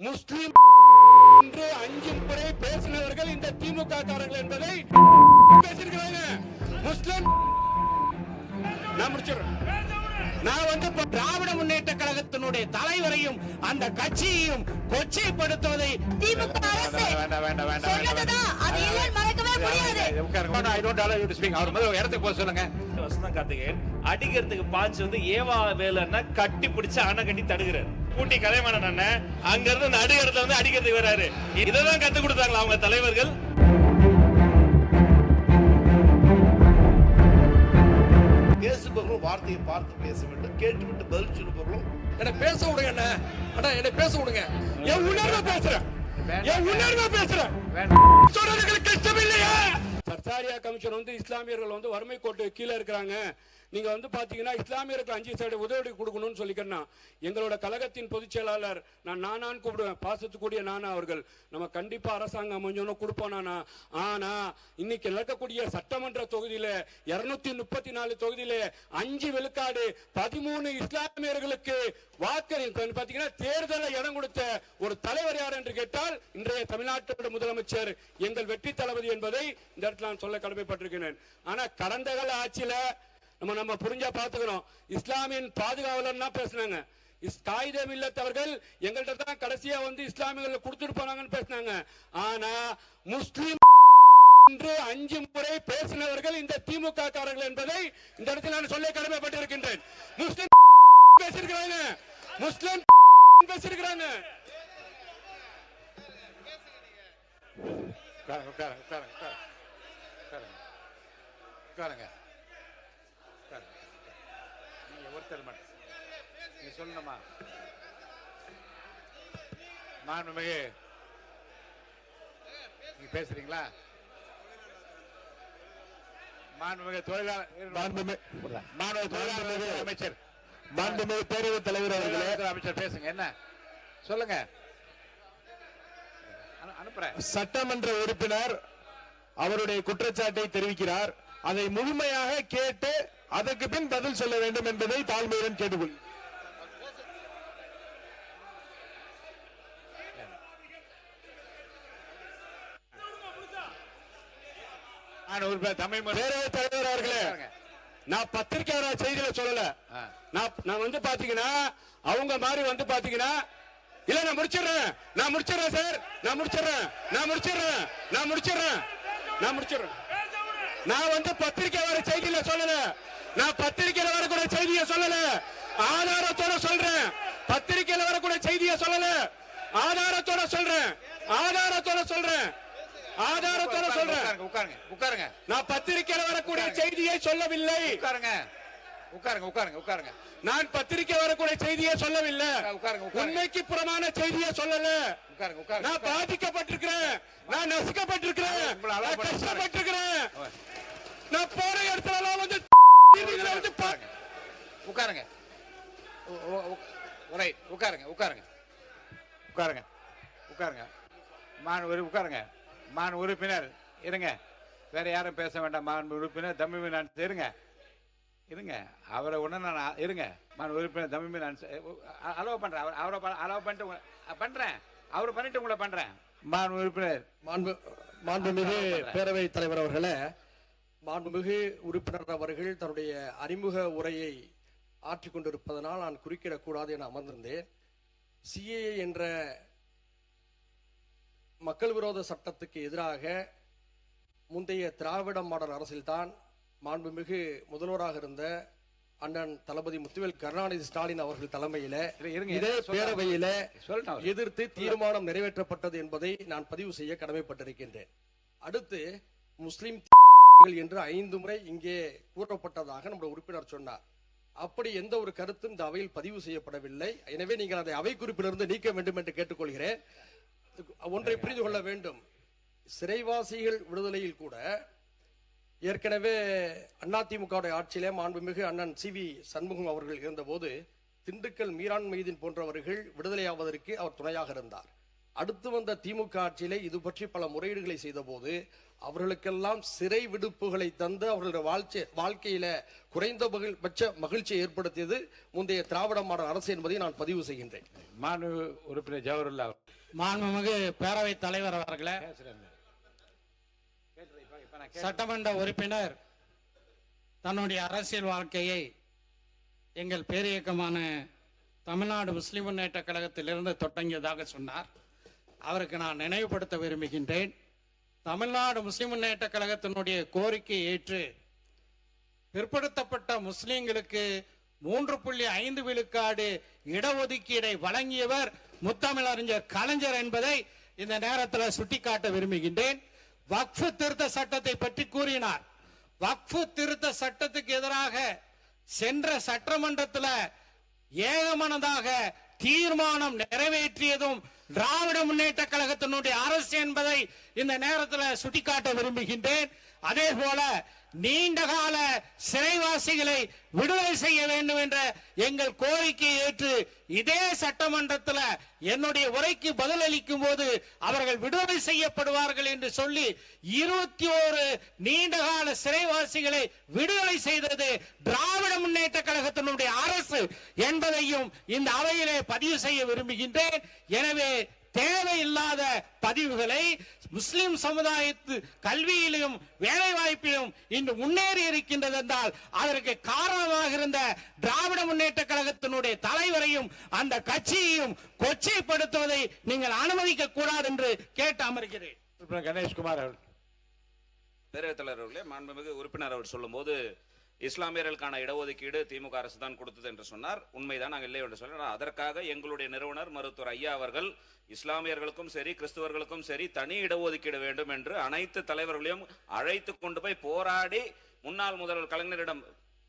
முஸ்லிம் என்று 5 முறை பேசினவர்கள் இந்த திமுக காரர்கள் என்பதை பேசியிருக்கிறாங்க. முஸ்லிம் நான் திராவிட முன்னேற்ற கழகத்தினுடைய தலைவரையும் அந்த கட்சியையும் கொச்சைப்படுத்துவதை திமுக அரசு சொன்னதுதான் அது இல்லைன்னு மறக்கவே முடியாது. I don't allow you to speak. அவர் முதல்ல இடத்துக்கு போக சொல்லுங்க. வசந்தம் கார்த்திகேயன் அடிக்கிறதுக்கு பாஞ்சு வந்து ஏவா வேலன்னா கட்டி பிடிச்சு அணை கட்டி தடுக்கிறாரு. கூட்டி கலைமணன் அண்ணன் அங்க இருந்து நடுகிறத வந்து அடிக்கிறதுக்கு வராரு. இததான் கத்து கொடுத்தாங்களா அவங்க தலைவர்கள்? பேசுபவர்களும் வார்த்தையை பார்த்து பேச வேண்டும், கேட்டுவிட்டு பதில் சொல்லுபவர்களும் என்ன பேச விடுங்க அண்ணா. அண்ணா என்ன பேச விடுங்க. என் உணர்வை பேசுறேன். என் உணர்வை பேசுறேன். சொல்றதுக்கு கஷ்டம் இல்லையா? சர்சாரியா கமிஷன் வந்து இஸ்லாமியர்கள் வந்து வறுமை கோட்டு கீழே இருக்கிறாங்க. நீங்க வந்து பாத்தீங்கன்னா இஸ்லாமியருக்கு 5% உதவி கொடுக்கணும்னு சொல்லிக்கிறேன். எங்களோட கழகத்தின் பொதுச் செயலாளர் நானான்னு கூப்பிடுவேன், பாசத்துக்குரிய நானா அவர்கள். நம்ம கண்டிப்பா அரசாங்கம் அமைஞ்சோன்னு கொடுப்போம் நானா. ஆனா இன்னைக்கு நடக்கக்கூடிய சட்டமன்ற தொகுதியில 234 தொகுதியில 5 விழுக்காடு 13 இஸ்லாமியர்களுக்கு வாக்கு பாத்தீங்கன்னா தேர்தலை இடம் கொடுத்த ஒரு தலைவர் யார் என்று கேட்டால் இன்றைய தமிழ்நாட்டோட முதலமைச்சர் எங்கள் வெற்றி தளபதி என்பதை இந்த இடத்துல நான் சொல்ல கடமைப்பட்டிருக்கிறேன். ஆனா கடந்த கால ஆட்சியில நம்ம புரிஞ்சா பாத்துக்கிறோம். இஸ்லாமியின் பாதுகாவலர்னா பேசினாங்க. காயிதே மில்லத் அவர்கள் எங்கள்கிட்ட தான் கடைசியா வந்து இஸ்லாமியர்கள் கொடுத்துட்டு போனாங்கன்னு பேசினாங்க. ஆனா முஸ்லிம் என்று 5 முறை பேசினவர்கள் இந்த திமுக காரர்கள் என்பதை இந்த இடத்தில் நான் சொல்ல கடமைப்பட்டிருக்கின்றேன். முஸ்லிம் பேசியிருக்கிறாங்க. முஸ்லிம் பேசியிருக்கிறாங்க. நீ சொல்லணுமா? மாண்புமிகு நீங்க பேசுறீங்களா? மாண்புமிகு தொழிலாளர் அமைச்சர், மாண்புமிகு பேரவைத் தலைவர் அவர்களே, அமைச்சர் பேசுங்க. என்ன சொல்லுங்க? அனுப்புறேன். சட்டமன்ற உறுப்பினர் அவருடைய குற்றச்சாட்டை தெரிவிக்கிறார். அதை முழுமையாக கேட்டு அதற்கு பின் பதில் சொல்ல வேண்டும் என்பதை தாழ்மையுடன் கேட்டுக்கொள். பேரவைத் தலைவர் அவர்களே, நான் பத்திரிகையாளர் செய்தியில சொல்லல. நான் வந்து பாத்தீங்கன்னா அவங்க மாதிரி வந்து பாத்தீங்கன்னா இல்ல நான் முடிச்சிடுறேன் சார். நான் வந்து பத்திரிகையாளர் செய்தியில சொல்லல. நான் பத்திரிகையில வரக்கூடிய செய்தியை சொல்லல, ஆதாரத்தோட சொல்றேன். பத்திரிகையில வரக்கூடிய செய்தியை சொல்லல, ஆதாரத்தோட சொல்றேன். உட்காருங்க. நான் பத்திரிகையில வரக்கூடிய செய்தியை சொல்லவில்லை. உட்காருங்க. நான் பத்திரிகை வரக்கூடிய செய்தியை சொல்லவில்லை. உண்மைக்கு புறமான செய்தியை சொல்லல. நான் பாதிக்கப்பட்டிருக்கிறேன், நான் நசுக்கப்பட்டிருக்கிறேன், நான் கஷ்டப்பட்டிருக்கிறேன். நான் போற இடத்துல வந்து உட்காருங்க. மான் உறுப்பினர் இருங்க. வேற யாரும் பேச வேண்டாம். மான் உறுப்பினர் தம்பி நான் இருங்க. அவரை ஒண்ணு நான் இருங்க. மான் உறுப்பினர் தம்பி நான் அலோவ் பண்றேன். அவரை பண்றேன். அவர் பண்ணிட்டு உங்களை பண்றேன். மான் உறுப்பினர் மாண்புமிகு பேரவைத் தலைவர் அவர்களே, மாண்புமிகு உறுப்பினர் அவர்கள் தன்னுடைய அறிமுக உரையை ஆற்றிக் கொண்டிருப்பதனால் நான் குறுக்கிடக்கூடாது என அமர்ந்திருந்தேன். சிஏஏ என்ற மக்கள் விரோத சட்டத்துக்கு எதிராக முந்தைய திராவிட மாடல் அரசில்தான் மாண்புமிகு முதல்வராக இருந்த அண்ணன் தளபதி முத்துவேல் கருணாநிதி ஸ்டாலின் அவர்கள் தலைமையில இதே பேரவையில எதிர்த்து தீர்மானம் நிறைவேற்றப்பட்டது என்பதை நான் பதிவு செய்ய கடமைப்பட்டிருக்கின்றேன். அடுத்து முஸ்லிம் என்று 5 முறை இங்கே கூறப்பட்டதாக நம்முடைய உறுப்பினர் சொன்னார். அப்படி எந்த ஒரு கருத்தும் இந்த அவையில் பதிவு செய்யப்படவில்லை. எனவே நீங்கள் அதை அவை குறிப்பிலிருந்து நீக்க வேண்டும் என்று கேட்டுக்கொள்கிறேன். ஒன்றை புரிந்து கொள்ள வேண்டும். சிறைவாசிகள் விடுதலையில் கூட ஏற்கனவே அதிமுக ஆட்சியிலே மாண்புமிகு அண்ணன் CV சண்முகம் அவர்கள் இருந்தபோது திண்டுக்கல் மீரான் மைதீன் போன்றவர்கள் விடுதலையாவதற்கு அவர் துணையாக இருந்தார். அடுத்து வந்த திமுக ஆட்சியிலே இது பற்றி பல முறையீடுகளை செய்த போது அவர்களுக்கெல்லாம் சிறை விடுப்புகளை தந்து அவர்களுடைய வாழ்க்கையில குறைந்தபட்ச மகிழ்ச்சியை ஏற்படுத்தியது முந்தைய திராவிட மாடல் அரசு என்பதை நான் பதிவு செய்கின்றேன். மாண்பு உறுப்பினர் ஜவஹர்லால். மாண்புமிகு பேரவைத் தலைவர் அவர்களே, சட்டமன்ற உறுப்பினர் தன்னுடைய அரசியல் வாழ்க்கையை எங்கள் பேரியக்கமான தமிழ்நாடு முஸ்லிம் முன்னேற்ற கழகத்திலிருந்து தொடங்கியதாக சொன்னார். அவருக்கு நான் நினைவுபடுத்த விரும்புகின்றேன். தமிழ்நாடு முஸ்லிம் முன்னேற்ற கழகத்தினுடைய கோரிக்கையை ஏற்று பிற்படுத்தப்பட்ட முஸ்லிம்களுக்கு 3.5 விழுக்காடு இடஒதுக்கீடை வழங்கியவர் முத்தமிழறிஞர் கலைஞர் என்பதை இந்த நேரத்தில் சுட்டிக்காட்ட விரும்புகின்றேன். வக்ஃபு திருத்த சட்டத்தை பற்றி கூறினார். வக்ஃபு திருத்த சட்டத்துக்கு எதிராக சென்ற சட்டமன்றத்தில் ஏகமனதாக தீர்மானம் நிறைவேற்றியதும் திராவிட முன்னேற்ற கழகத்தினுடைய அரசு என்பதை இந்த நேரத்தில் சுட்டிக்காட்ட விரும்புகின்றேன். அதே போல நீண்ட கால சிறைவாசிகளை விடுதலை செய்ய வேண்டும் என்ற எங்கள் கோரிக்கையை ஏற்று இதே சட்டமன்றத்தில் என்னுடைய உரைக்கு பதிலளிக்கும் போது அவர்கள் விடுதலை செய்யப்படுவார்கள் என்று சொல்லி 21 நீண்ட கால சிறைவாசிகளை விடுதலை செய்தது திராவிட முன்னேற்ற கழகத்தினுடைய அரசு என்பதையும் இந்த அவையிலே பதிவு செய்ய விரும்புகின்றேன். எனவே தேவையில்லாத பதிவுகளை முஸ்லிம் சமுதாயத்து கல்வியிலும் வேலை வாய்ப்பிலும் இன்று முன்னேறி இருக்கின்றது என்றால் அதற்கு காரணமாக இருந்த திராவிட முன்னேற்ற கழகத்தினுடைய தலைவரையும் அந்த கட்சியையும் கொச்சைப்படுத்துவதை நீங்கள் அனுமதிக்க கூடாது என்று கேட்டு அமர்கிறேன். கணேஷ்குமார் அவர்கள். பேரவைத் தலைவர் அவர்களே, மாண்புமிகு உறுப்பினர் அவர் சொல்லும் போது இஸ்லாமியர்களுக்கான இடஒதுக்கீடு திமுக அரசு தான் கொடுத்தது என்று சொன்னார். உண்மைதான், நாங்கள் இல்லை என்று சொல்ல. அதற்காக எங்களுடைய நிறுவனர் மருத்துவர் ஐயா அவர்கள் இஸ்லாமியர்களுக்கும் சரி கிறிஸ்துவர்களுக்கும் சரி தனி இடஒதுக்கீடு வேண்டும் என்று அனைத்து தலைவர்களையும் அழைத்து கொண்டு போய் போராடி முன்னாள் முதல்வர் கலைஞரிடம்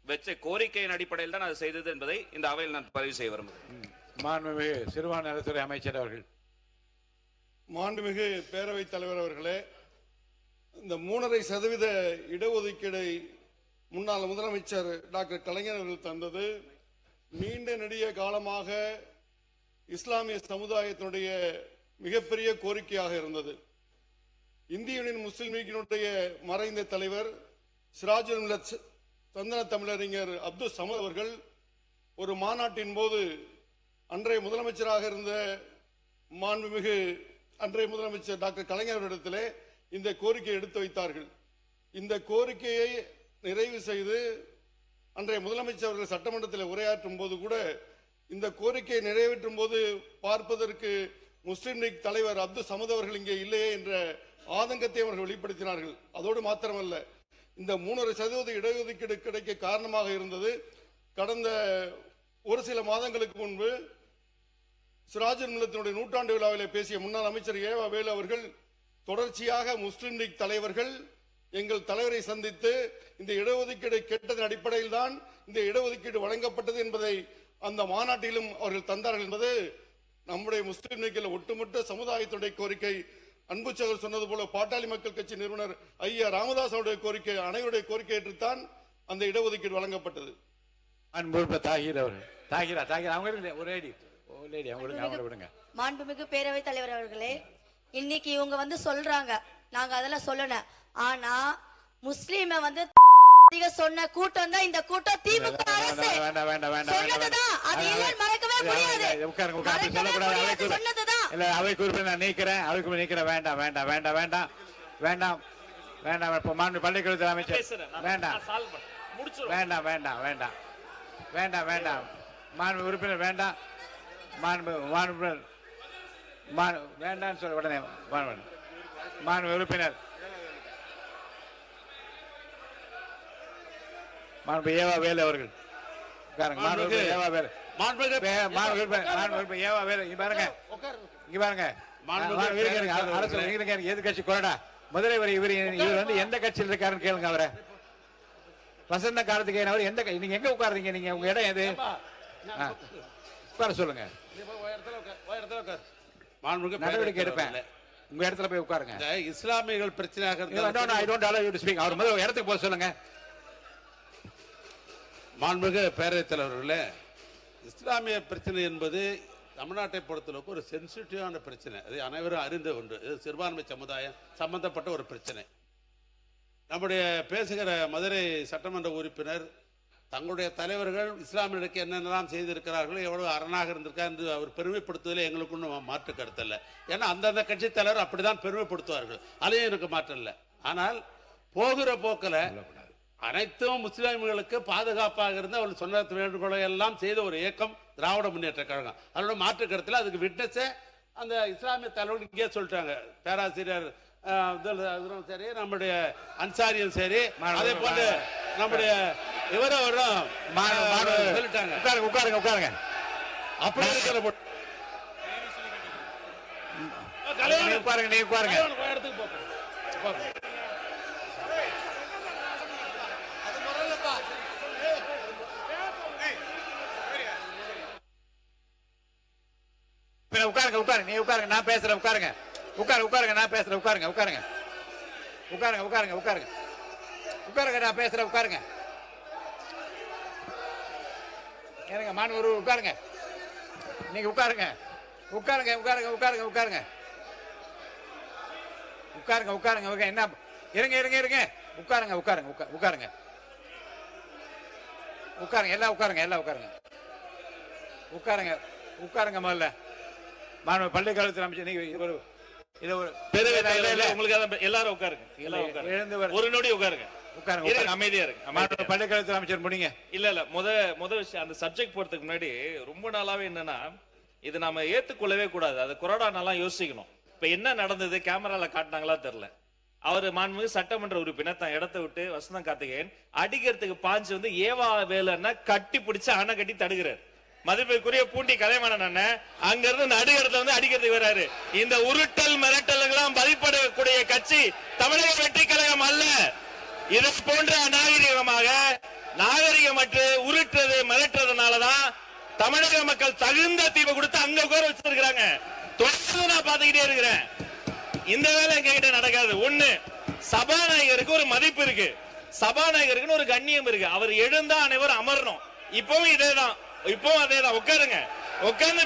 வச்ச கோரிக்கையின் அடிப்படையில் தான் அது செய்தது என்பதை இந்த அவையில் நான் பதிவு செய்ய விரும்புகிறேன். மாண்புமிகு சிறுபான்மை நலத்துறை அமைச்சர் அவர்கள். மாண்புமிகு பேரவைத் தலைவர் அவர்களே, இந்த 3.5% இடஒதுக்கீடை முன்னாள் முதலமைச்சர் டாக்டர் கலைஞர் அவர்கள் தந்தது நீண்ட நெடிய காலமாக இஸ்லாமிய சமுதாயத்தினுடைய மிகப்பெரிய கோரிக்கையாக இருந்தது. இந்திய யூனியன் முஸ்லிம் லீக்கினுடைய மறைந்த தலைவர் சிராஜுல் மில்லத் சந்தன தமிழறிஞர் அப்துல் சமத் அவர்கள் ஒரு மாநாட்டின் போது அன்றைய முதலமைச்சராக இருந்த மாண்புமிகு அன்றைய முதலமைச்சர் டாக்டர் கலைஞர் அவரிடத்திலே இந்த கோரிக்கையை எடுத்து வைத்தார்கள். இந்த கோரிக்கையை நிறைவு செய்து அன்றைய முதலமைச்சர் அவர்கள் சட்டமன்றத்தில் உரையாற்றும் போது கூட இந்த கோரிக்கையை நிறைவேற்றும் போது பார்ப்பதற்கு முஸ்லிம் லீக் தலைவர் அப்துல் சமத் அவர்கள் இங்கே இல்லையே என்ற ஆதங்கத்தை அவர்கள் வெளிப்படுத்தினார்கள். அதோடு மாத்திரமல்ல, இந்த 3.5% இடஒதுக்கீடு கிடைக்க காரணமாக இருந்தது கடந்த ஒரு சில மாதங்களுக்கு முன்பு சிராஜுல் மில்லத்தினுடைய நூற்றாண்டு விழாவில் பேசிய முன்னாள் அமைச்சர் ஏவா வேலு அவர்கள் தொடர்ச்சியாக முஸ்லிம் லீக் தலைவர்கள் எங்கள் தலைவரை சந்தித்து இந்த இடஒதுக்கீடு கேட்டதன் அடிப்படையில் தான் இந்த இடஒதுக்கீடு வழங்கப்பட்டது என்பதை அந்த மாநாட்டிலும் அவர்கள் தந்தார்கள் என்பது நம்முடைய முஸ்லிம் லீக்கில் ஒட்டுமொத்த சமுதாயத்துடைய கோரிக்கை. அன்பு சகோதரர் சொன்னது போல பாட்டாளி மக்கள் கட்சி நிறுவனர் ஐயா ராமதாஸ் அவருடைய கோரிக்கை, அனைவருடைய கோரிக்கை ஏற்றுத்தான் அந்த இடஒதுக்கீடு வழங்கப்பட்டது. மாண்புமிகு பேரவைத் தலைவர் அவர்களே, இன்னைக்கு இவங்க சொல்றாங்க, நாங்க அதெல்லாம் சொல்லல. ஆனா முஸ்லீம சொன்ன கூட்டம் தான் இந்த கூட்டம். திமுக அரசு சொன்னதுதான், அது இல்லைன்னு மறக்கவே முடியாது. சொன்னதுதான். இல்ல, அவைக்கு உறுப்பினர் நீக்கிறேன், அவைக்கு நீக்கிறேன். வேண்டாம் வேண்டாம் வேண்டாம் வேண்டாம் வேண்டாம் வேண்டாம். இப்ப மாண்பு பள்ளிக்கல்வித்துறை அமைச்சர் வேண்டாம் வேண்டாம் வேண்டாம் வேண்டாம் வேண்டாம் வேண்டாம். மாண்பு உறுப்பினர் வேண்டாம். மாண்பு வேண்டாம்னு சொல்ல உடனே மாண்பு உறுப்பினர் மாண்பு ஏவா வேலு அவர்கள். ஏவா வேலு ஏவா வேலு இங்க பாருங்க, இங்க பாருங்க. எது கட்சி கொறடா முதல்வர் இவர் எந்த கட்சியில் இருக்காருன்னு கேளுங்க அவரை. வசந்த காலத்துக்கு அவர் எந்த, நீங்க எங்க உட்காருங்க, நீங்க உங்க இடம் எது உட்கார சொல்லுங்க. நடவடிக்கை எடுப்பேன், உங்க இடத்துல போய் உட்காருங்க. இஸ்லாமியர்கள் பிரச்சனையாக அவர் முதல்ல இடத்துக்கு போக சொல்லுங்க. மாண்புமிகு பேரவைத் தலைவர்களே, இஸ்லாமிய பிரச்சனை என்பது தமிழ்நாட்டை பொறுத்தளவுக்கு ஒரு சென்சிட்டிவான பிரச்சனை, அது அனைவரும் அறிந்த ஒன்று. இது சிறுபான்மை சமுதாயம் சம்பந்தப்பட்ட ஒரு பிரச்சனை. நம்முடைய பேசுகிற மதுரை சட்டமன்ற உறுப்பினர் தங்களுடைய தலைவர்கள் இஸ்லாமியர்களுக்கு என்னென்னலாம் செய்திருக்கிறார்களோ, எவ்வளவு அரணாக இருந்திருக்கா என்று அவர் பெருமைப்படுத்துவதில் எங்களுக்கு ஒன்றும் மாற்று கருத்து இல்லை. ஏன்னா அந்தந்த கட்சி தலைவர் அப்படிதான் பெருமைப்படுத்துவார்கள், அதையும் எனக்கு மாற்றம் இல்லை. ஆனால் போகிற போக்கில் அனைத்தும் முஸ்லிம்களுக்கு பாதுகாப்பாக இருந்து அவர் சொன்ன வேண்டுகோளை எல்லாம் செய்த ஒரு இயக்கம் திராவிட முன்னேற்ற கழகம். அதோட மாற்று கருத்தில் அதுக்கு விட்னஸே அந்த இஸ்லாமிய தலைவர்கள் இங்கே சொல்லிட்டாங்க. பேராசிரியர் சரி, நம்முடைய அன்சாரியும் சரி, அதே போல நம்முடைய இவரும் சொல்லிட்டாங்க. உட்காருங்க உட்காருங்க. அப்படி இருக்கிற உட்காருங்க, நீ உட்காருங்க. இடத்துக்கு போங்க. உட்காருங்க உட்காருங்க, நீ உட்காருங்க, நான் பேசுறேன். உட்காருங்க உட்காருங்க, நான் பேசுறேன். உட்காருங்க உட்காருங்க உட்காருங்க உட்காருங்க, நான் பேசுறேன். உட்காருங்க. ஏனுங்க மாணவர் உட்காருங்க, நீங்க உட்காருங்க. என்ன இருங்க. உட்காருங்க. எல்லாம் உட்காருங்க முதல்ல. மாணவ பள்ளிக்கல்வித்துறை அமைச்சர், நீங்க எல்லாரும் உட்காருங்க. ஒரு நொடி உட்காருங்க. அமைதியா இருக்கு. பள்ளிக்கல்வித்துறை அமைச்சர் முடிங்க. இல்ல முத விஷயம், அந்த சப்ஜெக்ட் போறதுக்கு முன்னாடி ரொம்ப நாளாவே என்னன்னா, இது நாம ஏத்துக்கொள்ளவே கூடாது. அது கொரோனா நாளாம் யோசிக்கணும். இப்ப என்ன நடந்தது, கேமரால காட்டினாங்களா தெரியல. அவர் மாண்புமிகு சட்டமன்ற உறுப்பினர் தான் இடத்தை விட்டு வசந்தம் கார்த்திகேயன் அடிக்கிறதுக்கு பாஞ்சு வந்து ஏவா வேலைன்னா கட்டி பிடிச்சு அணை கட்டி தடுக்கிறார். மதிப்பிற்குரிய பூண்டி கலைமணன் அண்ணன் அங்க இருந்து நடு இடத்துல வந்து அடிக்கிறதுக்கு வராரு. இந்த உருட்டல் மிரட்டல்களாம் பதிப்படக்கூடிய கட்சி தமிழக வெற்றி கழகம் அல்ல. இது போன்ற நாகரிகமற்று உருட்டுறது மிரட்டுறதுனாலதான் தமிழக மக்கள் தகுந்த தீர்வு கொடுத்து அங்க உட்கார வச்சிருக்காங்க. தொடர்ந்து நான் பாத்துக்கிட்டே இருக்கிறேன். இந்த வேலை எங்க கிட்ட நடக்காது. ஒண்ணு, சபாநாயகருக்கு ஒரு மதிப்பு இருக்கு, சபாநாயகருக்கு ஒரு கண்ணியம் இருக்கு. அவர் எழுந்தா அனைவரும் அமரணும். இப்பவும் இதேதான், இப்பவும் அதேதான். உட்காருங்க, உட்கார்ந்து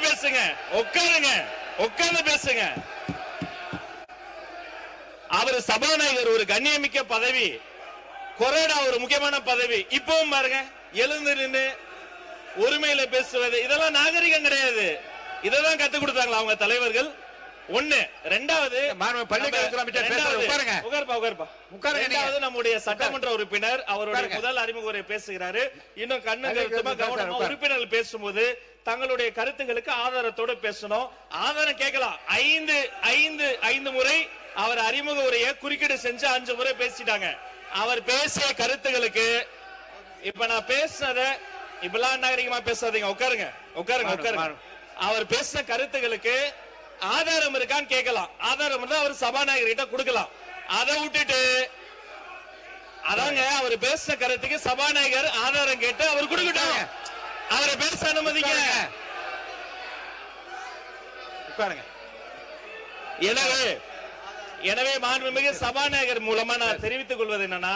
பேசுங்க. அவர் சபாநாயகர் ஒரு கண்ணியமிக்க பதவி, கொரோனா ஒரு முக்கியமான பதவி. இப்பவும் பாருங்க, எழுந்து நின்று உரிமையில பேசுவது, இதெல்லாம் நாகரிகம் கிடையாது. இதெல்லாம் கத்து கொடுத்தாங்களா அவங்க தலைவர்கள்? ஒண்ணு. ரெண்டாவது, நம்முடைய சட்டமன்ற உறுப்பினர் அவருடைய முதல் அறிமுக உரை பேசுகிறாரு. இன்னும் கவனமா உறுப்பினர்கள் பேசும்போது தங்களுடைய கருத்துக்களுக்கு ஆதாரத்தோடு பேசணும். ஆதாரம் கேட்கலாம். 5 முறை அவர் அறிமுக உரையை குறுக்கீடு செஞ்சு 5 முறை பேசிட்டாங்க. அவர் பேசிய கருத்துக்களுக்கு இப்ப நான் பேசுனத இப்பெல்லாம் நாகரிகமா பேசாதீங்க. உட்காருங்க. அவர் பேசின கருத்துக்களுக்கு ஆதாரம் இருக்கான்னு கேட்கலாம். ஆதாரம் இருந்தா அவர் சபாநாயகர் கிட்ட கொடுக்கலாம். அதை விட்டுட்டு அதாங்க அவர் பேசின கருத்துக்கு சபாநாயகர் ஆதாரம் கேட்டு அவர் கொடுக்கட்டும். அவரை பேச அனுமதிங்க. எனவே மாண்புமிகு சபாநாயகர் மூலமா நான் தெரிவித்துக் கொள்வது என்னன்னா,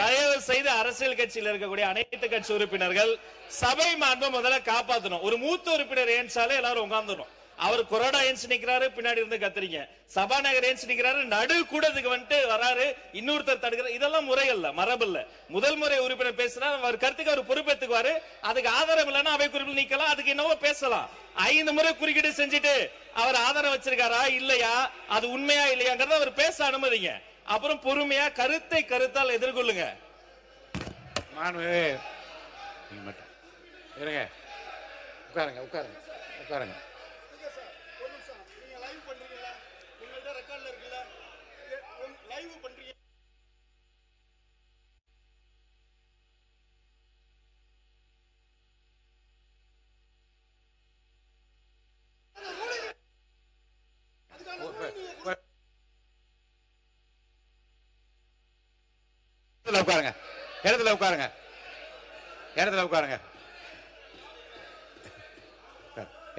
தயவு செய்து அரசியல் கட்சியில் இருக்கக்கூடிய அனைத்து கட்சி உறுப்பினர்கள் சபை மாண்பை முதல்ல காப்பாற்றணும். ஒரு மூத்த உறுப்பினர் ஏன்சாலே எல்லாரும் உட்கார்ந்துடும். அவர் கொரோனா ஏன்ஸ் நிக்கிறாரு, பின்னாடி இருந்து கத்துறீங்க. சபாநாயகர் ஏன்ஸ் நிக்கிறாரு, நடு கூடத்துக்கு வந்துட்டு வராரு, இன்னொருத்தர் தடுக்கிறார். இதெல்லாம் முறைகள் இல்ல, மரபு இல்ல. முதல் முறை உறுப்பினர் பேசினா அவர் கருத்துக்கு அவர் பொறுப்பேற்றுக்குவாரு. அதுக்கு ஆதாரம் இல்லைன்னா அவை குறிப்பில் நீக்கலாம், அதுக்கு என்னவோ பேசலாம். 5 முறை குறுக்கீடு செஞ்சுட்டு அவர் ஆதாரம் வச்சிருக்காரா இல்லையா, அது உண்மையா இல்லையாங்கிறத அவர் பேச அனுமதிங்க. அப்புறம் பொறுமையா கருத்தால் எதிர்கொள்ளுங்க. உட்காருங்க.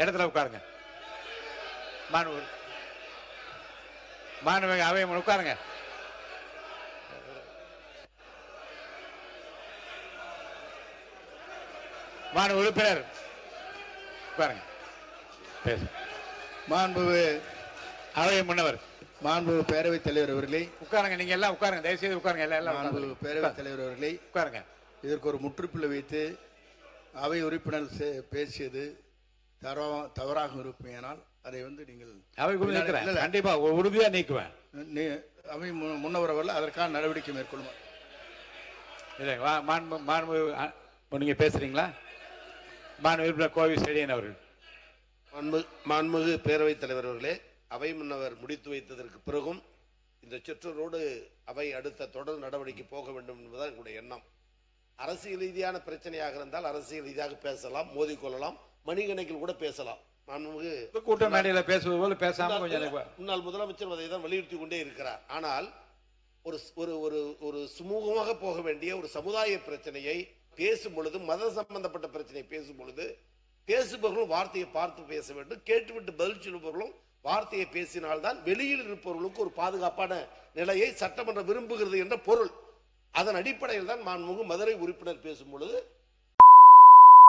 இடத்துல உட்காருங்க. மாணவர்கள் அவை உட்காருங்க. மாணவ உறுப்பினர் உட்காருங்க. பேசு. மாண்புமிகு அவை முன்னவர் மாண்புமிகு பேரவைத் தலைவர் அவர்களே, உட்காருங்க. நீங்க எல்லாம் உட்காருங்க, தயவுசெய்து உட்காருங்க. எல்லாம் மாண்புமிகு பேரவைத் தலைவர் அவர்களே, உட்காருங்க. இதற்கு ஒரு முற்றுப்புள்ளி வைத்து அவை உறுப்பினர் பேசியது தவறாக இருப்பேனால் அதை நீங்கள் அவை இல்ல, கண்டிப்பா உறுதியா நீக்குவேன். அவை முன்னவர் அவர்கள் அதற்கான நடவடிக்கை மேற்கொள்ளும். நீங்க பேசுறீங்களா? மாண்புமிகு கோவை செழியன் அவர்கள். மாண்புமிகு பேரவைத் தலைவர் அவர்களே, அவை முன்னவர் முடித்து வைத்ததற்கு பிறகும் இந்த சிற்றரோடு அவை அடுத்த தொடர் நடவடிக்கை போக வேண்டும் என்பதுதான் என்னுடைய எண்ணம். அரசியல் ரீதியான பிரச்சனையாக இருந்தால் அரசியல் ரீதியாக பேசலாம், மோதிக்கொள்ளலாம், மணிக்கணக்கில் கூட பேசலாம். மாண்புமிகு கூட்ட மேடையில பேசுவது போல பேசாம கொஞ்சம் முன்னாள் முதலமைச்சர் அதை தான் வலியுறுத்தி கொண்டே இருக்கிறார். ஆனால் ஒரு ஒரு ஒரு ஒரு சுமூகமாக போக வேண்டிய ஒரு சமுதாய பிரச்சனையை பேசும் பொழுது, மத சம்பந்தப்பட்ட பிரச்சனையை பேசும் பொழுது பேசுபவர்களும் வார்த்தையை பார்த்து பேச வேண்டும், கேட்டுவிட்டு பதில் சொல்லுபவர்களும் வார்த்தையை பேசினால்தான் வெளியில் இருப்பவர்களுக்கு ஒரு பாதுகாப்பான நிலையை சட்டமன்றம் விரும்புகிறது என்ற பொருள். அதன் அடிப்படையில் தான் மாண்புமிகு மதுரை உறுப்பினர் பேசும் பொழுது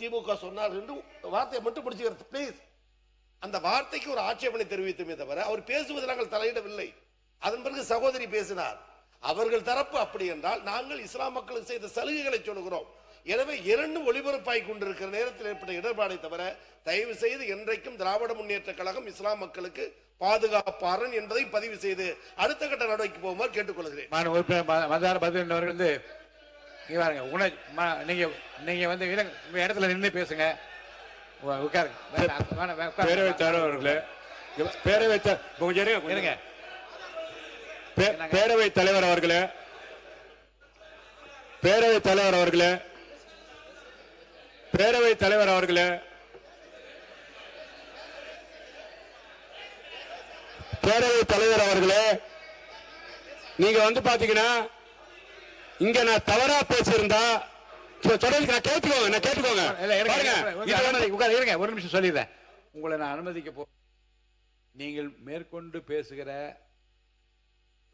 திமுக சொன்னார் என்று வார்த்தையை மட்டும் பிடிச்சுக்கிறது. பிளீஸ், அந்த வார்த்தைக்கு ஒரு ஆட்சேபனை தெரிவித்துமே தவிர அவர் பேசுவதில் நாங்கள் தலையிடவில்லை. அதன் பிறகு சகோதரி பேசினார். அவர்கள் தரப்பு அப்படி என்றால் நாங்கள் இஸ்லாம் மக்களுக்கு செய்த சலுகைகளை சொல்லுகிறோம். எனவே இரண்டும் ஒளிபரப்பாய் கொண்டிருக்கிற நேரத்தில் ஏற்பட்ட இடர்பாடை தவிர தயவு செய்து என்றைக்கும் திராவிட முன்னேற்ற கழகம் இஸ்லாம் மக்களுக்கு பாதுகாப்பாரன் என்பதை பதிவு செய்து அடுத்த கட்ட நடவடிக்கை போகுமாறு கேட்டுக்கொள்கிறேன். நீங்க வந்து இடத்துல நின்று பேசுங்க. பேரவைத் தலைவர் அவர்களே, பேரவைத் தலைவர் அவர்களே, பேரவைத் தலைவர் அவர்களே, பேரவைத் தலைவர் அவர்களே, பேரவைத் தலைவர் அவர்களே, நீங்க வந்து பாத்தீங்கன்னா இங்க நான் தவறா பேசியிருந்தா கேட்டுக்கோங்க. ஒரு நிமிஷம் சொல்லிடுறேன். உங்களை நான் அனுமதிக்க நீங்கள் மேற்கொண்டு பேசுகிற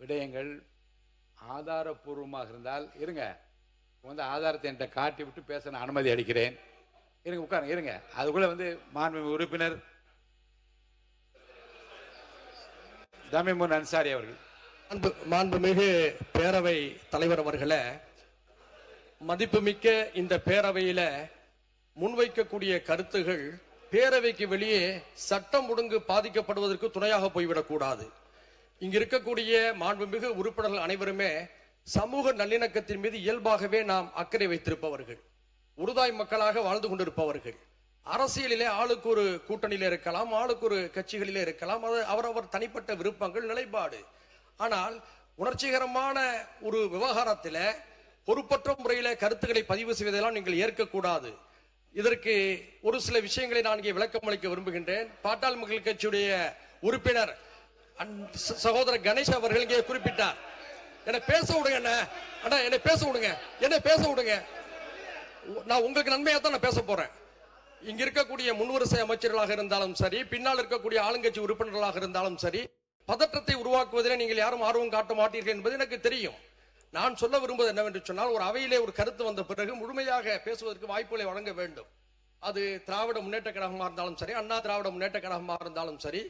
விடயங்கள் ஆதாரப்பூர்வமாக இருந்தால் இருங்க, வந்து ஆதாரத்தை என்கிட்ட காட்டி விட்டு பேச நான் அனுமதி அளிக்கிறேன். இருங்க, உட்காருங்க, இருங்க. அதுக்குள்ள வந்து மாண்புமிகு உறுப்பினர் தமிமுன் அன்சாரி அவர்கள். மாண்புமிகு பேரவை தலைவர் அவர்களே, மதிப்புமிக்க இந்த பேரவையில முன்வைக்கக்கூடிய கருத்துகள் பேரவைக்கு வெளியே சட்டம் ஒழுங்கு பாதிக்கப்படுவதற்கு துணையாக போய்விடக் கூடாது. இங்கு இருக்கக்கூடிய மாண்புமிகு உறுப்பினர்கள் அனைவருமே சமூக நல்லிணக்கத்தின் மீது இயல்பாகவே நாம் அக்கறை வைத்திருப்பவர்கள், உருதாய் மக்களாக வாழ்ந்து கொண்டிருப்பவர்கள். அரசியலிலே ஆளுக்கு ஒரு கூட்டணியில இருக்கலாம், ஆளுக்கு ஒரு கட்சிகளிலே இருக்கலாம், அது அவரவர் தனிப்பட்ட விருப்பங்கள், நிலைப்பாடு. ஆனால் உணர்ச்சிகரமான ஒரு விவகாரத்தில் பொறுப்பற்ற முறையில கருத்துக்களை பதிவு செய்வதெல்லாம் நீங்கள் ஏற்கக்கூடாது. இதற்கு ஒரு சில விஷயங்களை நான் இங்கே விளக்கம் அளிக்க விரும்புகின்றேன். பாட்டாளி மக்கள் கட்சியுடைய உறுப்பினர் சகோதரர் கணேஷ் அவர்கள் இங்கே குறிப்பிட்டார். என்னை பேச விடுங்க, என்னை பேச விடுங்க, என்னை பேச விடுங்க. நான் உங்களுக்கு நன்மையாத்தான் நான் பேச போறேன். இங்க இருக்கக்கூடிய முன்வரிசை அமைச்சர்களாக இருந்தாலும் சரி, பின்னால் இருக்கக்கூடிய ஆளுங்கட்சி உறுப்பினர்களாக இருந்தாலும் சரி, பதற்றத்தை உருவாக்குவதில் நீங்கள் யாரும் ஆர்வம் காட்ட மாட்டீர்கள் என்பது எனக்கு தெரியும். நான் சொல்ல விரும்புவது என்னவென்று சொன்னால், ஒரு அவையிலே ஒரு கருத்து வந்த பிறகு முழுமையாக பேசுவதற்கு வாய்ப்புகளை வழங்க வேண்டும். அது திராவிட முன்னேற்ற கழகமாக இருந்தாலும் சரி, அண்ணா திராவிட முன்னேற்ற கழகமாக இருந்தாலும் சரி,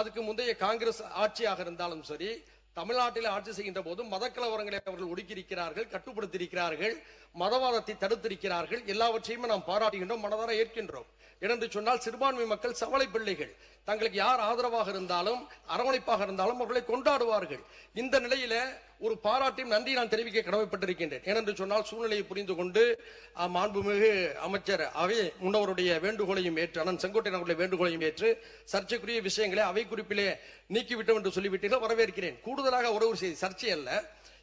அதுக்கு முந்தைய காங்கிரஸ் ஆட்சியாக இருந்தாலும் சரி, தமிழ்நாட்டில் ஆட்சி செய்கின்ற போது மதக்கலவரங்களை அவர்கள் ஒடுக்கியிருக்கிறார்கள், கட்டுப்படுத்தியிருக்கிறார்கள், மதவாதத்தை தடுத்திருக்கிறார்கள். எல்லாவற்றையுமே நாம் பாராட்டுகின்றோம், மனதார ஏற்கின்றோம். ஏனென்று சொன்னால் சிறுபான்மை மக்கள் சவளை பிள்ளைகள். தங்களுக்கு யார் ஆதரவாக இருந்தாலும் அரவணைப்பாக இருந்தாலும் அவர்களை கொண்டாடுவார்கள். இந்த நிலையில ஒரு பாராட்டையும் நன்றி நான் தெரிவிக்க கடமைப்பட்டிருக்கின்றேன். ஏனென்று சொன்னால் சூழ்நிலையை புரிந்து கொண்டு மாண்புமிகு அமைச்சர் அவை முன்னவருடைய வேண்டுகோளையும் ஏற்று, அண்ணன் செங்கோட்டையன் அவருடைய வேண்டுகோளையும் ஏற்று சர்ச்சைக்குரிய விஷயங்களை அவை குறிப்பிலே நீக்கிவிட்டோம் என்று சொல்லிவிட்டீர்கள், வரவேற்கிறேன். கூடுதலாக ஒரு செய்தி, சர்ச்சை அல்ல,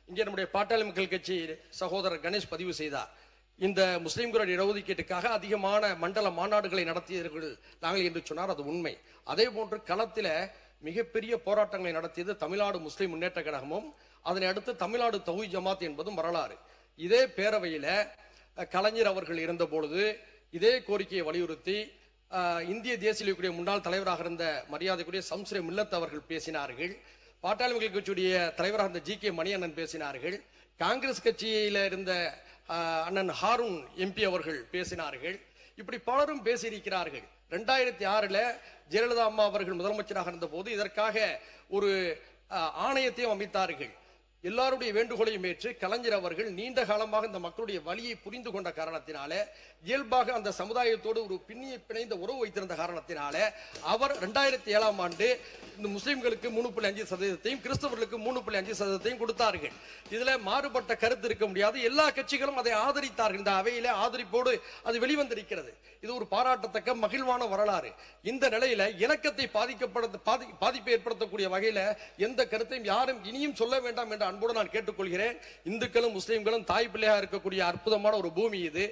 இங்கே நம்முடைய பாட்டாளி மக்கள் கட்சி சகோதரர் கணேஷ் பதிவு செய்தார். இந்த முஸ்லிம்களுடைய இடஒதுக்கீட்டுக்காக அதிகமான மண்டல மாநாடுகளை நடத்தியவர்கள் நாங்கள் என்று சொன்னார், அது உண்மை. அதே போன்று களத்தில் மிகப்பெரிய போராட்டங்களை நடத்தியது தமிழ்நாடு முஸ்லிம் முன்னேற்ற கழகமும், அதனை அடுத்து தமிழ்நாடு தௌஹீத் ஜமாத் என்பதும் வரலாறு. இதே பேரவையில கலைஞர் அவர்கள் இருந்த பொழுது இதே கோரிக்கையை வலியுறுத்தி இந்திய தேசிய முன்னாள் தலைவராக இருந்த மரியாதைக்குரிய சம்ஸ்ரே மில்லத் அவர்கள் பேசினார்கள். பாட்டாளி மக்கள் கட்சியுடைய தலைவராக இருந்த ஜி கே மணியண்ணன் பேசினார்கள். காங்கிரஸ் கட்சியில இருந்த அண்ணன் ஹாரூன் எம்பி அவர்கள் பேசினார்கள். இப்படி பலரும் பேசியிருக்கிறார்கள். 2006 ஜெயலலிதா அம்மா அவர்கள் முதலமைச்சராக இருந்த போது இதற்காக ஒரு ஆணையத்தையும் அமைத்தார்கள். எல்லாருடைய வேண்டுகோளையும் ஏற்று கலைஞர் அவர்கள் நீண்ட காலமாக இந்த மக்களுடைய வலியை புரிந்து கொண்ட காரணத்தினால, இயல்பாக அந்த சமுதாயத்தோடு ஒரு பிணைந்த உறவு வைத்திருந்த காரணத்தினால அவர் 2007ஆம் ஆண்டு இந்த முஸ்லிம்களுக்கு 3.5%, கிறிஸ்தவர்களுக்கு 3.5% கொடுத்தார்கள். இதுல மாறுபட்ட கருத்து இருக்க முடியாது. எல்லா கட்சிகளும் அதை ஆதரித்தார்கள். இந்த அவையில ஆதரிப்போடு அது வெளிவந்திருக்கிறது. இது ஒரு பாராட்டத்தக்க மகிழ்வான வரலாறு. இந்த நிலையில இணக்கத்தை பாதிப்பை ஏற்படுத்தக்கூடிய வகையில எந்த கருத்தையும் யாரும் இனியும் சொல்ல வேண்டாம் என்ற அன்போடு நான் கேட்டுக்கொள்கிறேன். இந்துக்களும் முஸ்லிம்களும் தாய் பிள்ளையாக இருக்கக்கூடிய அற்புதமான ஒரு பூமி இது.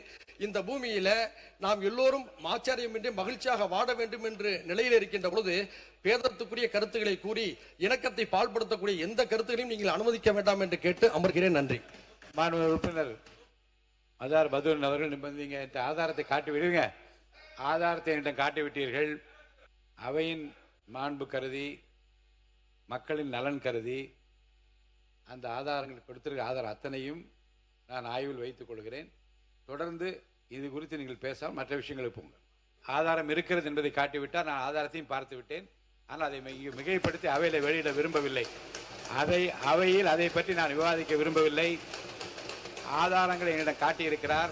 இந்த பூமியில நாம் எல்லோரும் ஆச்சரியமின்றி மகிழ்ச்சியாக வாழ வேண்டும் என்று நிலையில் இருக்கின்ற பொழுது பேதத்துக்குரிய கருத்துக்களை கூறி இணக்கத்தை பால்படுத்தக்கூடிய எந்த கருத்துகளையும் நீங்கள் அனுமதிக்க வேண்டாம் என்று கேட்டு அமர்கிறேன். நன்றி. மாண்பு உறுப்பினர் அதார் பதுன் அவர்கள் நிபந்தீங்க ஆதாரத்தை காட்டி விடுங்க. ஆதாரத்தை என்னிடம் காட்டி விட்டீர்கள். அவையின் மாண்பு கருதி, மக்களின் நலன் கருதி அந்த ஆதாரங்கள் கொடுத்திருக்க ஆதாரம் அத்தனையும் நான் ஆய்வில் வைத்துக் கொள்கிறேன். தொடர்ந்து இது குறித்து நீங்கள் பேசாமல் மற்ற விஷயங்களுக்கு போங்க. ஆதாரம் இருக்கிறது என்பதை காட்டிவிட்டால் நான் ஆதாரத்தையும் பார்த்து விட்டேன். ஆனால் அதை மிகைப்படுத்தி அவையில் வெளியிட விரும்பவில்லை. அவையில் அதை பற்றி நான் விவாதிக்க விரும்பவில்லை. ஆதாரங்களை என்னிடம் காட்டியிருக்கிறார்.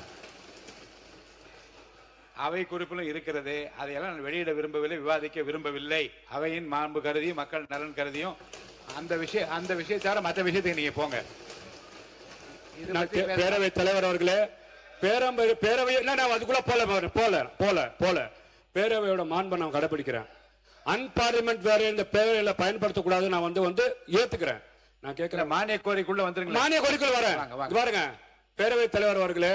அவை குறிப்பிலும் இருக்கிறது. அதையெல்லாம் நான் வெளியிட விரும்பவில்லை, விவாதிக்க விரும்பவில்லை. அவையின் மாண்பு கருதி, மக்கள் நலன் கருதியும் அந்த விஷயத்தை தவிர மற்ற விஷயத்துக்கு நீங்க போங்க. பேரவைத் தலைவர் அவர்களே, பேரவை அதுக்குள்ள போல பேரவையோட மாண்பை நான் கடைபிடிக்கிறேன். அன்பார்லிமெண்ட் வேற இந்த பேரவையில பயன்படுத்தக்கூடாது. நான் வந்து ஏத்துக்கிறேன். நான் கேட்கிறேன், மானிய கோரிக்குள்ள வந்துருங்க. மானிய கோரிக்கை வரேன். பாருங்க பேரவைத் தலைவர் அவர்களே,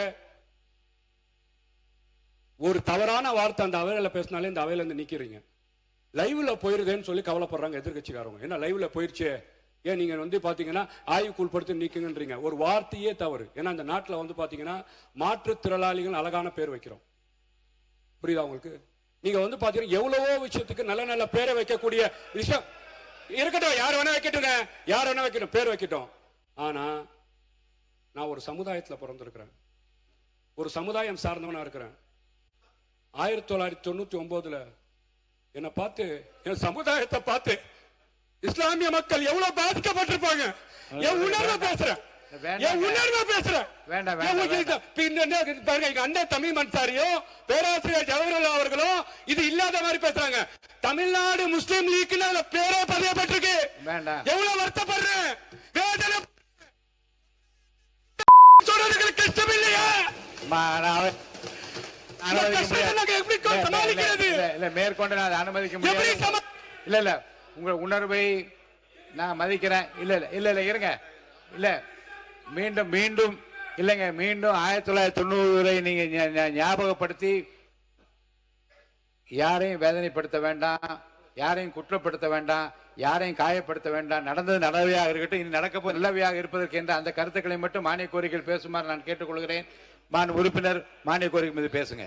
ஒரு தவறான வார்த்தை அந்த அவையில பேசினாலே இந்த அவையில இருந்து நீக்கிறீங்க. லைவ்ல போயிருதுன்னு சொல்லி கவலைப்படுறாங்க எதிர்கட்சிக்காரங்க. என்ன லைவ்ல போயிருச்சு, ஏன் நீங்க பாத்தீங்கன்னா ஆய்வுக்கு உட்படுத்தி நீக்குங்கன்றீங்க. ஒரு வார்த்தையே தவறு. ஏன்னா இந்த நாட்டில் பாத்தீங்கன்னா மாற்றுத்திறனாளிகள் அழகான பேர் வைக்கிறோம். புரியுதா உங்களுக்கு? நீங்க பாத்தீங்கன்னா எவ்வளவோ விஷயத்துக்கு நல்ல நல்ல பேரை வைக்கக்கூடிய விஷயம் இருக்கட்டும். யார் வேணா வைக்கட்டும், யார் வேணா வைக்கட்டும், பேர் வைக்கட்டும். ஆனா நான் ஒரு சமுதாயத்தில் பிறந்திருக்கிறேன், ஒரு சமுதாயம் சார்ந்தவனா இருக்கிறேன். 1999 என்னை பார்த்து, என் சமுதாயத்தை பார்த்து இஸ்லாமிய மக்கள் எவ்வளவு பாதிக்கப்பட்டிருப்பாங்க. என் உணர்வை பேசுறேன். அண்ணன் தமிழ் அன்சாரியும் பேராசிரியர் ஜவஹர்லால் அவர்களும் இது இல்லாத மாதிரி பேசுறாங்க. தமிழ்நாடு முஸ்லிம் லீக் பேரே பதியப்பட்டிருக்கு. எவ்வளவு வருத்தப்படுறேன், வேதனை சொல்றதுக்கு கஷ்டம் இல்லையா? மேற்கொண்டு நான் அனுமதிக்க முடியாது. இல்ல உங்க உணர்வை நான் மதிக்கிறேன். இல்ல இருங்க. இல்ல மீண்டும் இல்லைங்க, மீண்டும் 1990 நீங்க ஞாபகப்படுத்தி யாரையும் வேதனைப்படுத்த வேண்டாம், யாரையும் குற்றப்படுத்த வேண்டாம், யாரையும் காயப்படுத்த வேண்டாம். நடந்தது நல்லவையாக இருக்கட்டும், இனி நடக்க நல்லவையாக இருப்பதற்கு என்ற அந்த கருத்துக்களை மட்டும் மானிய கோரிக்கைகள் பேசுமாறு நான் கேட்டுக்கொள்கிறேன். உறுப்பினர் மானிய கோரிக்கை மீது பேசுங்க.